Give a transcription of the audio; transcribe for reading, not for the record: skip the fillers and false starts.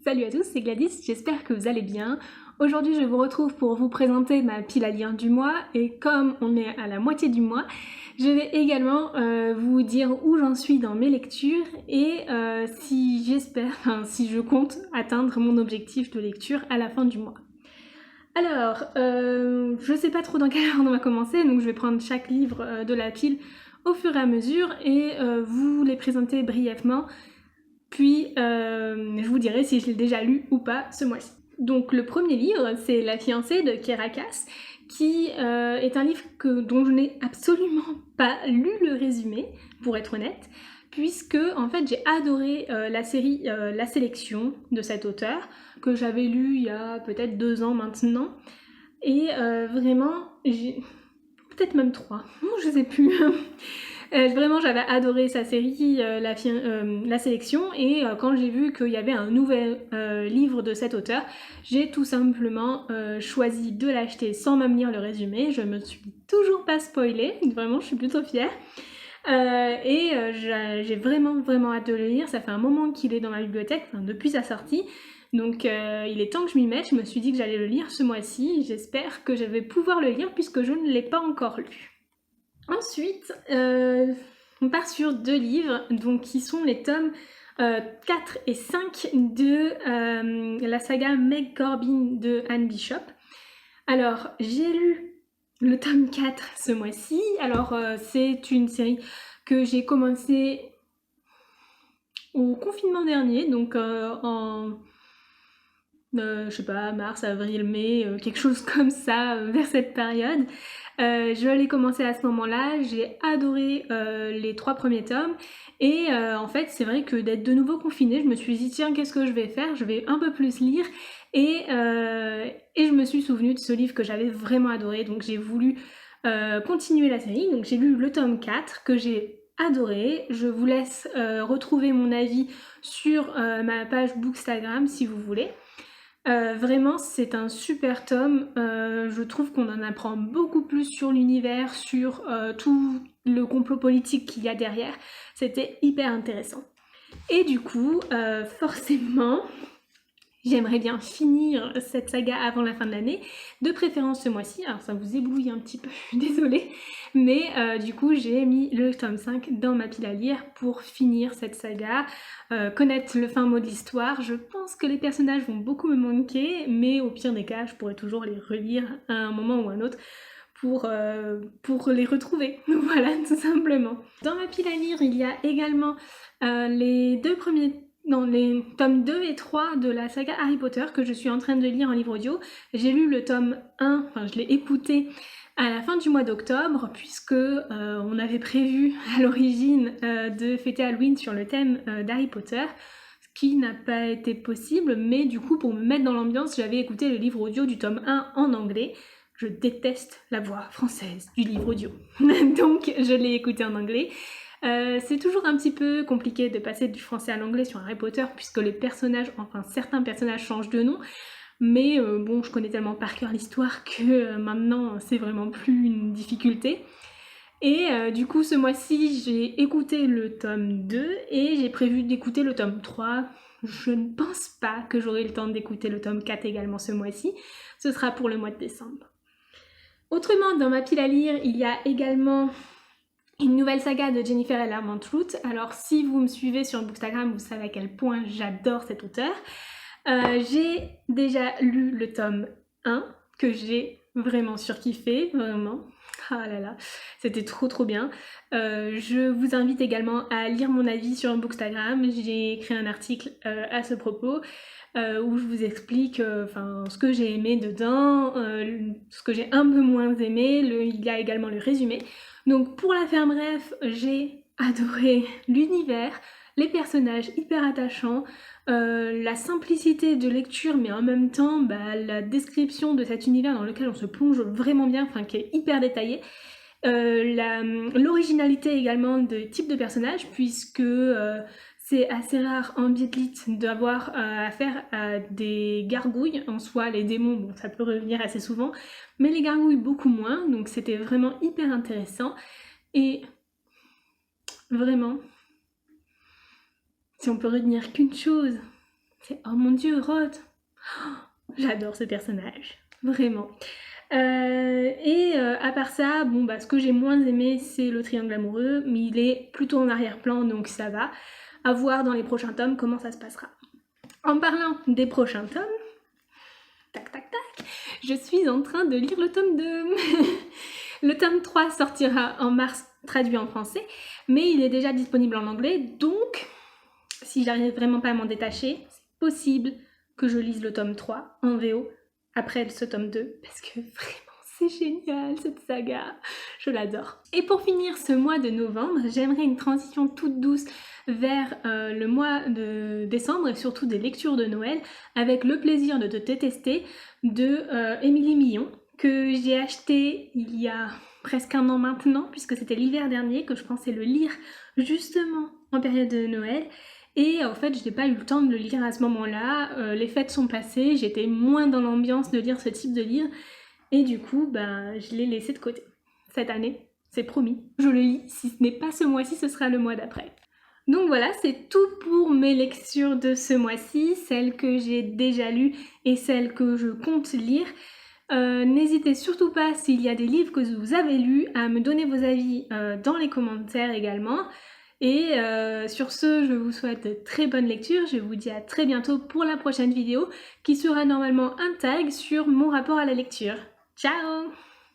Salut à tous, c'est Gladys, j'espère que vous allez bien. Aujourd'hui je vous retrouve pour vous présenter ma pile à lire du mois et comme on est à la moitié du mois, je vais également vous dire où j'en suis dans mes lectures et si je compte atteindre mon objectif de lecture à la fin du mois. Alors, je sais pas trop dans quel ordre on va commencer, donc je vais prendre chaque livre de la pile au fur et à mesure et vous les présenter brièvement. Puis je vous dirai si je l'ai déjà lu ou pas ce mois-ci. Donc le premier livre, c'est La fiancée de Kiera Cass, qui est un livre dont je n'ai absolument pas lu le résumé, pour être honnête, puisque en fait j'ai adoré la série La Sélection de cet auteur, que j'avais lu il y a peut-être 2 ans maintenant, et vraiment, peut-être même 3, je sais plus. Vraiment j'avais adoré sa série La Sélection et quand j'ai vu qu'il y avait un nouvel livre de cet auteur, j'ai tout simplement choisi de l'acheter sans même lire le résumé. Je me suis toujours pas spoilée, vraiment je suis plutôt fière. J'ai vraiment hâte de le lire. Ça fait un moment qu'il est dans ma bibliothèque, depuis sa sortie. Donc il est temps que je m'y mette. Je me suis dit que j'allais le lire ce mois-ci. J'espère que je vais pouvoir le lire puisque je ne l'ai pas encore lu. Ensuite, on part sur 2 livres, donc qui sont les tomes 4 et 5 de la saga Meg Corbin de Anne Bishop. Alors, j'ai lu le tome 4 ce mois-ci. Alors, c'est une série que j'ai commencé au confinement dernier, donc je sais pas, mars, avril, mai, quelque chose comme ça, vers cette période. Je l'ai commencé à ce moment-là, j'ai adoré les 3 premiers tomes et en fait c'est vrai que d'être de nouveau confinée, je me suis dit tiens qu'est-ce que je vais faire, je vais un peu plus lire et je me suis souvenue de ce livre que j'avais vraiment adoré, donc j'ai voulu continuer la série, donc j'ai lu le tome 4 que j'ai adoré. Je vous laisse retrouver mon avis sur ma page Bookstagram si vous voulez. Vraiment c'est un super tome, je trouve qu'on en apprend beaucoup plus sur l'univers, sur tout le complot politique qu'il y a derrière, c'était hyper intéressant. Et du coup, forcément, j'aimerais bien finir cette saga avant la fin de l'année, de préférence ce mois-ci, alors ça vous éblouit un petit peu, désolée, mais du coup j'ai mis le tome 5 dans ma pile à lire pour finir cette saga, connaître le fin mot de l'histoire. Je pense que les personnages vont beaucoup me manquer, mais au pire des cas, je pourrais toujours les relire à un moment ou à un autre pour les retrouver, voilà, tout simplement. Dans ma pile à lire, il y a également les tomes 2 et 3 de la saga Harry Potter que je suis en train de lire en livre audio. J'ai lu le tome 1, je l'ai écouté à la fin du mois d'octobre puisque on avait prévu à l'origine de fêter Halloween sur le thème d'Harry Potter, ce qui n'a pas été possible, mais du coup pour me mettre dans l'ambiance, j'avais écouté le livre audio du tome 1 en anglais. Je déteste la voix française du livre audio, donc je l'ai écouté en anglais. C'est toujours un petit peu compliqué de passer du français à l'anglais sur Harry Potter puisque les personnages, certains personnages changent de nom, mais bon, je connais tellement par cœur l'histoire que maintenant c'est vraiment plus une difficulté. Et du coup ce mois-ci j'ai écouté le tome 2 et j'ai prévu d'écouter le tome 3. Je ne pense pas que j'aurai le temps d'écouter le tome 4 également ce mois-ci, ce sera pour le mois de décembre. Autrement, dans ma pile à lire, il y a également une nouvelle saga de Jennifer L. Armentrout. Alors si vous me suivez sur Bookstagram, vous savez à quel point j'adore cet auteur. J'ai déjà lu le tome 1 que j'ai vraiment surkiffé, vraiment. Ah là là, c'était trop bien. Je vous invite également à lire mon avis sur Bookstagram. J'ai écrit un article à ce propos où je vous explique ce que j'ai aimé dedans, ce que j'ai un peu moins aimé. Il y a également le résumé. Donc pour la faire bref, j'ai adoré l'univers, les personnages hyper attachants, la simplicité de lecture mais en même temps la description de cet univers dans lequel on se plonge vraiment bien, qui est hyper détaillé. L'originalité également de type de personnage puisque c'est assez rare en Beatlit d'avoir affaire à des gargouilles. En soi, les démons, bon, ça peut revenir assez souvent, mais les gargouilles beaucoup moins, donc c'était vraiment hyper intéressant. Et vraiment, si on peut retenir qu'une chose, C'était oh mon Dieu, Rod. J'adore ce personnage, vraiment. À part ça, bon bah ce que j'ai moins aimé c'est le triangle amoureux, mais il est plutôt en arrière-plan donc ça va. À voir dans les prochains tomes comment ça se passera. En parlant des prochains tomes, tac tac tac, je suis en train de lire le tome 2. Le tome 3 sortira en mars, traduit en français, mais il est déjà disponible en anglais, donc si j'arrive vraiment pas à m'en détacher, c'est possible que je lise le tome 3 en VO après ce tome 2, parce que vraiment c'est génial cette saga, je l'adore. Et pour finir ce mois de novembre, j'aimerais une transition toute douce vers le mois de décembre et surtout des lectures de Noël avec Le plaisir de te détester de Émilie Millon, que j'ai acheté il y a presque un an maintenant, puisque c'était l'hiver dernier que je pensais le lire justement en période de Noël. Et en fait, je n'ai pas eu le temps de le lire à ce moment-là. Les fêtes sont passées, j'étais moins dans l'ambiance de lire ce type de livre. Et du coup, ben, je l'ai laissé de côté. Cette année, c'est promis, je le lis. Si ce n'est pas ce mois-ci, ce sera le mois d'après. Donc voilà, c'est tout pour mes lectures de ce mois-ci, celles que j'ai déjà lues et celles que je compte lire. N'hésitez surtout pas, s'il y a des livres que vous avez lus, à me donner vos avis dans les commentaires également. Et sur ce, je vous souhaite de très bonnes lectures. Je vous dis à très bientôt pour la prochaine vidéo qui sera normalement un tag sur mon rapport à la lecture. Ciao!